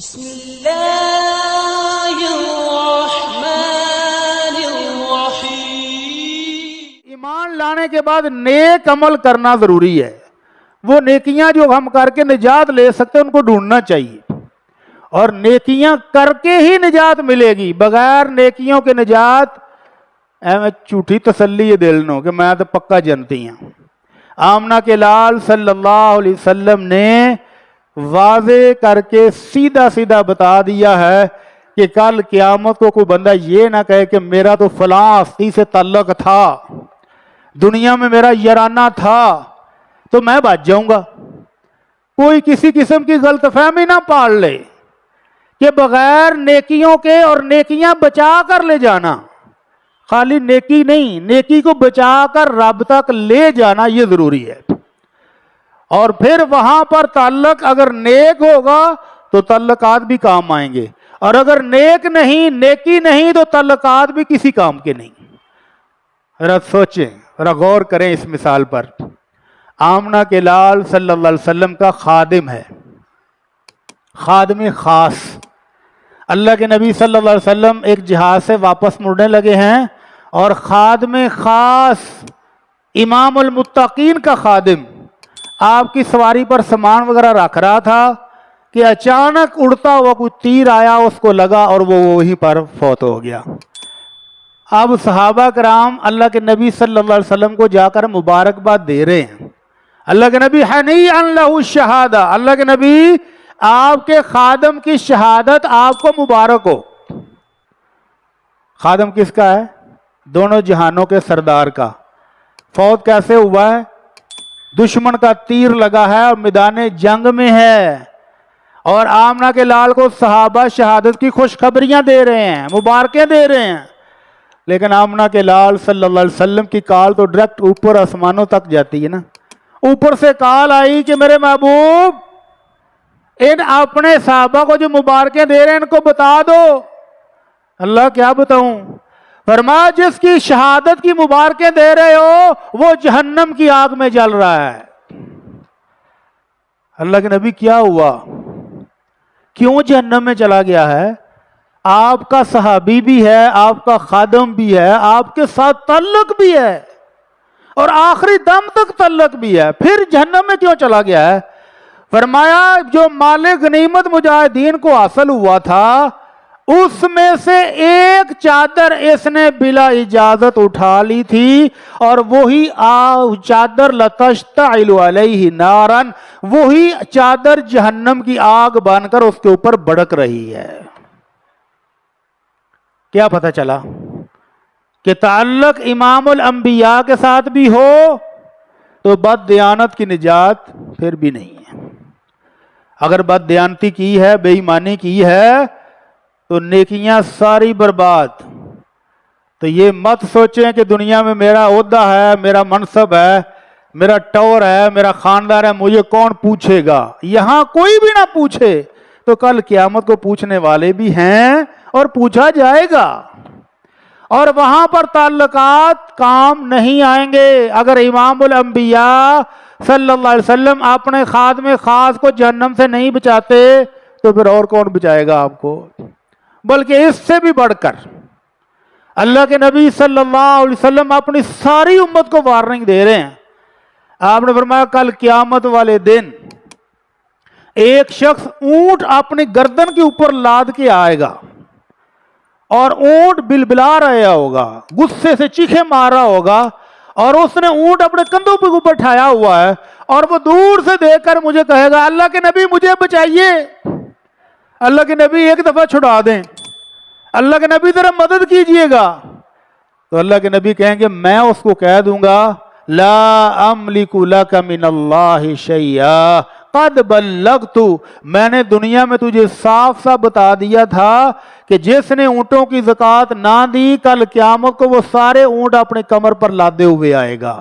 بسم اللہ الرحمن الرحیم۔ ایمان لانے کے بعد نیک عمل کرنا ضروری ہے۔ وہ نیکیاں جو ہم کر کے نجات لے سکتے ہیں ان کو ڈھونڈنا چاہیے، اور نیکیاں کر کے ہی نجات ملے گی۔ بغیر نیکیوں کے نجات میں جھوٹی تسلی ہے دل نو کہ میں تو پکا جنتی ہوں۔ آمنہ کے لال صلی اللہ علیہ وسلم نے واضح کر کے سیدھا سیدھا بتا دیا ہے کہ کل قیامت کو کوئی بندہ یہ نہ کہے کہ میرا تو فلاں ہستی سے تعلق تھا، دنیا میں میرا یارانہ تھا تو میں بچ جاؤں گا۔ کوئی کسی قسم کی غلط فہمی نہ پال لے کہ بغیر نیکیوں کے اور نیکیاں بچا کر لے جانا، خالی نیکی نہیں، نیکی کو بچا کر رب تک لے جانا یہ ضروری ہے۔ اور پھر وہاں پر تعلق اگر نیک ہوگا تو تعلقات بھی کام آئیں گے، اور اگر نیک نہیں، نیکی نہیں تو تعلقات بھی کسی کام کے نہیں۔ ذرا سوچیں، ذرا غور کریں اس مثال پر۔ آمنہ کے لال صلی اللہ علیہ وسلم کا خادم ہے، خادم خاص۔ اللہ کے نبی صلی اللہ علیہ وسلم ایک جہاز سے واپس مڑنے لگے ہیں، اور خادم خاص امام المتقین کا خادم آپ کی سواری پر سامان وغیرہ رکھ رہا تھا کہ اچانک اڑتا ہوا کوئی تیر آیا، اس کو لگا اور وہ وہیں پر فوت ہو گیا۔ اب صحابہ کرام اللہ کے نبی صلی اللہ علیہ وسلم کو جا کر مبارکباد دے رہے ہیں۔ اللہ کے نبی ہنیئا لہ الشہادہ، اللہ کے نبی آپ کے خادم کی شہادت آپ کو مبارک ہو۔ خادم کس کا ہے؟ دونوں جہانوں کے سردار کا۔ فوت کیسے ہوا ہے؟ دشمن کا تیر لگا ہے اور میدان جنگ میں ہے، اور آمنہ کے لال کو صحابہ شہادت کی خوشخبریاں دے رہے ہیں، مبارکیں دے رہے ہیں، لیکن آمنہ کے لال صلی اللہ علیہ وسلم کی کال تو ڈائریکٹ اوپر آسمانوں تک جاتی ہے نا۔ اوپر سے کال آئی کہ میرے محبوب ان اپنے صحابہ کو جو مبارکیں دے رہے ہیں ان کو بتا دو۔ اللہ کیا بتاؤں؟ فرمایا جس کی شہادت کی مبارکیں دے رہے ہو وہ جہنم کی آگ میں جل رہا ہے۔ اللہ کے نبی کیا ہوا؟ کیوں جہنم میں چلا گیا ہے؟ آپ کا صحابی بھی ہے، آپ کا خادم بھی ہے، آپ کے ساتھ تعلق بھی ہے، اور آخری دم تک تعلق بھی ہے، پھر جہنم میں کیوں چلا گیا ہے؟ فرمایا جو مال غنیمت مجاہدین کو حاصل ہوا تھا اس میں سے ایک چادر اس نے بلا اجازت اٹھا لی تھی، اور وہی چادر لتشتعل علیہ نارا، وہی چادر جہنم کی آگ بن کر اس کے اوپر بھڑک رہی ہے۔ کیا پتہ چلا کہ تعلق امام الانبیاء کے ساتھ بھی ہو تو بد دیانت کی نجات پھر بھی نہیں ہے۔ اگر بد دیانتی کی ہے، بے ایمانی کی ہے تو نیکیاں ساری برباد۔ تو یہ مت سوچیں کہ دنیا میں میرا عہدہ ہے، میرا منصب ہے، میرا ٹور ہے، میرا خاندان ہے، مجھے کون پوچھے گا۔ یہاں کوئی بھی نہ پوچھے تو کل قیامت کو پوچھنے والے بھی ہیں اور پوچھا جائے گا، اور وہاں پر تعلقات کام نہیں آئیں گے۔ اگر امام الانبیاء صلی اللہ علیہ وسلم اپنے خادم خاص کو جہنم سے نہیں بچاتے تو پھر اور کون بچائے گا آپ کو؟ بلکہ اس سے بھی بڑھ کر اللہ کے نبی صلی اللہ علیہ وسلم اپنی ساری امت کو وارننگ دے رہے ہیں۔ آپ نے فرمایا کل قیامت والے دن ایک شخص اونٹ اپنی گردن کے اوپر لاد کے آئے گا، اور اونٹ بلبلا رہا ہوگا، غصے سے چیخے مار رہا ہوگا، اور اس نے اونٹ اپنے کندھوں پہ اوپر اٹھایا ہوا ہے، اور وہ دور سے دیکھ کر مجھے کہے گا اللہ کے نبی مجھے بچائیے، اللہ کے نبی ایک دفعہ چھڑا دیں، اللہ کے نبی ذرا مدد کیجئے گا۔ تو اللہ کے نبی کہیں گے میں اس کو کہہ دوں گا لا املک لک من اللہ شیئا قد بلغت، میں نے دنیا میں تجھے صاف صاف بتا دیا تھا کہ جس نے اونٹوں کی زکوٰۃ نہ دی کل قیامت کو وہ سارے اونٹ اپنے کمر پر لادے ہوئے آئے گا۔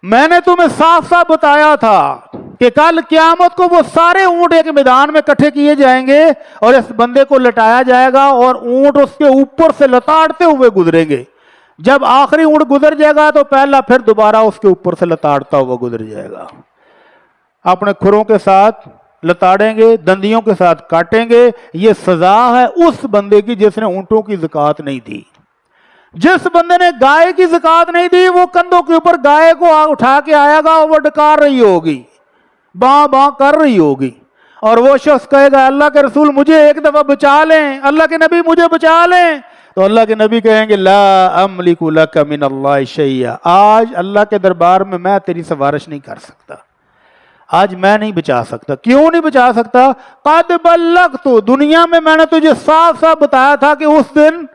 میں نے تمہیں صاف صاف بتایا تھا کہ کل قیامت کو وہ سارے اونٹ ایک میدان میں اکٹھے کیے جائیں گے، اور اس بندے کو لٹایا جائے گا، اور اونٹ اس کے اوپر سے لتاڑتے ہوئے گزریں گے۔ جب آخری اونٹ گزر جائے گا تو پہلا پھر دوبارہ اس کے اوپر سے لتاڑتا ہوا گزر جائے گا۔ اپنے کھروں کے ساتھ लताड़ेंगे, दंदियों के साथ काटेंगे। ये सजा है उस बंदे की जिसने ऊंटों की ज़कात नहीं दी। जिस बंदे ने गाय की ज़कात नहीं दी, वो कंधों के ऊपर गाय को उठा के आएगा और वो डकार रही होगी, बां बां कर रही होगी, और वो शख्स कहेगा अल्लाह के रसूल मुझे एक दफा बचा लें, अल्लाह के नबी मुझे बचा लें। तो अल्लाह के नबी कहेंगे ला अमलिकु लका मिनल्लाहि शैया, आज अल्लाह के दरबार में मैं तेरी सिफारिश नहीं कर सकता, आज मैं नहीं बचा सकता। क्यों नहीं बचा सकता? कद बल्लगतु, दुनिया में मैंने तुझे साफ साफ बताया था कि उस दिन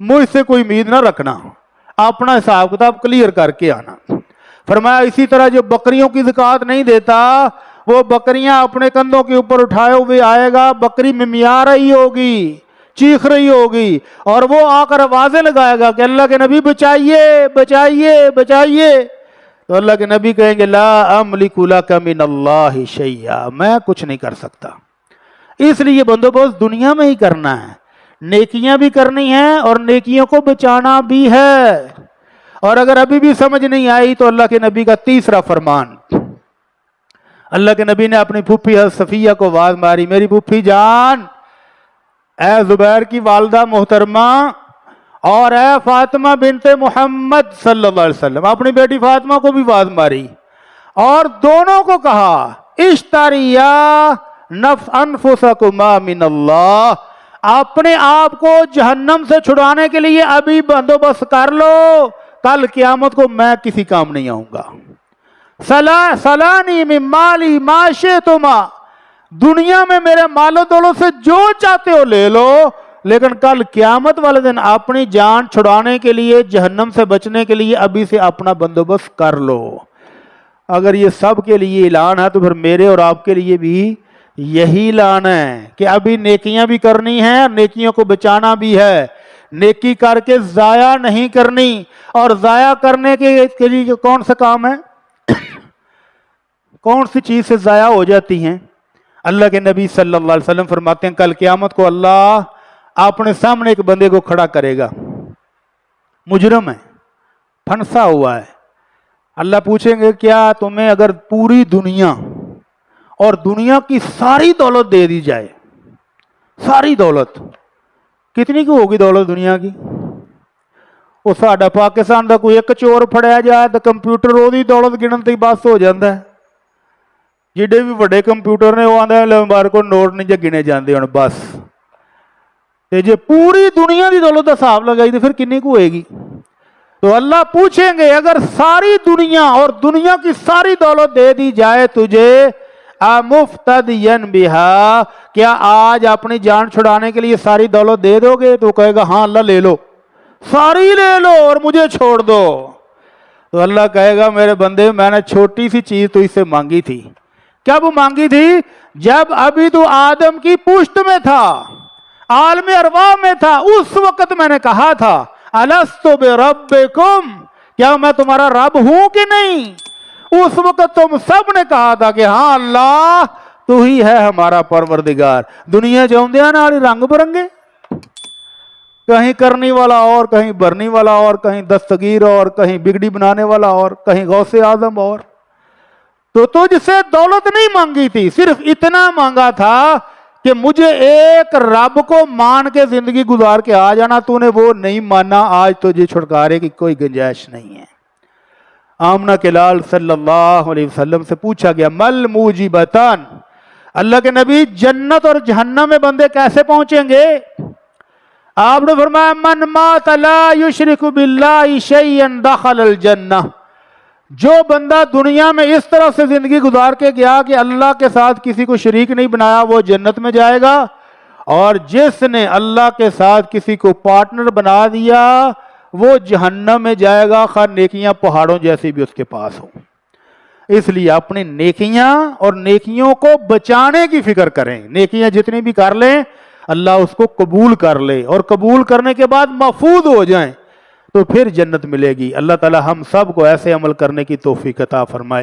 मुझसे कोई उम्मीद ना रखना, अपना हिसाब किताब क्लियर करके आना। फरमाया इसी तरह जो बकरियों की ज़कात नहीं देता, वो बकरियां अपने कंधों के ऊपर उठाए हुए आएगा, बकरी मिमिया रही होगी, चीख रही होगी, और वो आकर आवाजें लगाएगा कि अल्लाह के नबी बचाइए बचाइए बचाइए। तो अल्लाह के नबी कहेंगे ला अमलिकु लका मिनल्लाहि शैया, मैं कुछ नहीं कर सकता। इसलिए बंदोबस्त दुनिया में ही करना है, नेकियां भी करनी है और नेकियों को बचाना भी है। और अगर अभी भी समझ नहीं आई तो अल्लाह के नबी का तीसरा फरमान, अल्लाह के नबी ने अपनी फूफी सफिया को आवाज मारी, मेरी फूफी जान, ए जुबैर की वालदा मोहतरमा और ए फातिमा बिनते मोहम्मद सल्लल्लाहु अलैहि वसल्लम, अपनी बेटी फातिमा को भी आवाज मारी और दोनों को कहा इश्तारिया नफ्स अनफुसकुमा मिनल्लाह, अपने आप को जहन्नम से छुड़ाने के लिए अभी बंदोबस्त कर लो, कल क़यामत को मैं किसी काम नहीं आऊंगा। सलानी मिन माली माशे तुमा, दुनिया में मेरे मालो दौलत से जो चाहते हो ले लो, लेकिन कल क़यामत वाले दिन अपनी जान छुड़ाने के लिए, जहन्नम से बचने के लिए अभी से अपना बंदोबस्त कर लो। अगर ये सब के लिए ऐलान है तो फिर मेरे और आपके लिए भी यही ऐलान है कि अभी नेकियां भी करनी है, नेकियों को बचाना भी है। नेकी करके जाया नहीं करनी, और जाया करने के लिए कौन सा काम है, कौन सी चीज से जाया हो जाती हैं? अल्लाह के नबी सल्लल्लाहु अलैहि वसल्लम फरमाते हैं कल क़यामत को अल्लाह अपने सामने एक बंदे को खड़ा करेगा, मुजरम है, फंसा हुआ है। अल्लाह पूछेंगे क्या तुम्हें अगर पूरी दुनिया और दुनिया की सारी दौलत दे दी जाए, सारी दौलत, कितनी की होगी दौलत दुनिया की? वो साडा पाकिस्तान का कोई एक चोर फड़िया जाए तो कंप्यूटर ओदी दौलत गिनन ते बस हो जाता है। जिडे भी बड़े कंप्यूटर ने वो आंदा लंबार को नोट नहीं जे गिने जाते हुण बस। ते जे पूरी दुनिया की दौलत का हिसाब लगाई तो फिर कितनी को होएगी? तो अल्लाह पूछेंगे अगर सारी दुनिया और दुनिया की सारी दौलत दे दी जाए तुझे, मुफ्तदियन बिहा, क्या आज अपनी जान छुड़ाने के लिए सारी दौलत दे दोगे? तो कहेगा हाँ अल्लाह ले लो, सारी ले लो और मुझे छोड़ दो। तो अल्लाह कहेगा मेरे बंदे मैंने छोटी सी चीज तो इससे मांगी थी। क्या वो मांगी थी? जब अभी तो आदम की पुश्त में था, आलम अरवाह में था, उस वक्त मैंने कहा था अलस्तु बिरब्बिकुम, क्या मैं तुम्हारा रब हूं कि नहीं? उस वक्त तुम सब ने कहा था कि हाँ अल्लाह तू ही है हमारा परवरदिगार। दुनिया जाऊंदिया नाल रंग बिरंगे, कहीं करने वाला और, कहीं भरने वाला और, कहीं दस्तगीर और, कहीं बिगड़ी बनाने वाला और, कहीं गौसे आजम और। तो तुझसे दौलत नहीं मांगी थी, सिर्फ इतना मांगा था कि मुझे एक रब को मान के जिंदगी गुजार के आ जाना। तूने वो नहीं माना, आज तुझे छुटकारे की कोई गुंजाइश नहीं है। आमना के लाल सल्लल्लाहु अलैहि वसल्लम से पूछा गया मल मूजिबतान, अल्लाह के नबी जन्नत और जहन्नम में बंदे कैसे पहुंचेंगे? आपने फरमाया मन मात ला युशरिकु बिल्लाहि शैयन दखलल जन्नह, जो बंदा दुनिया में इस तरह से जिंदगी गुजार के गया कि अल्लाह के साथ किसी को शरीक नहीं बनाया, वो जन्नत में जाएगा। और जिसने अल्लाह के साथ किसी को पार्टनर बना दिया वो जहन्नम में जाएगा, खैर नेकियां पहाड़ों जैसी भी उसके पास हो। इसलिए अपनी नेकियां और नेकियों को बचाने की फिक्र करें। नेकियां जितनी भी कर लें अल्लाह उसको कबूल कर ले, और कबूल करने के बाद महफूज हो जाएं तो फिर जन्नत मिलेगी। अल्लाह ताला हम सब को ऐसे अमल करने की तौफीक अता फरमाए।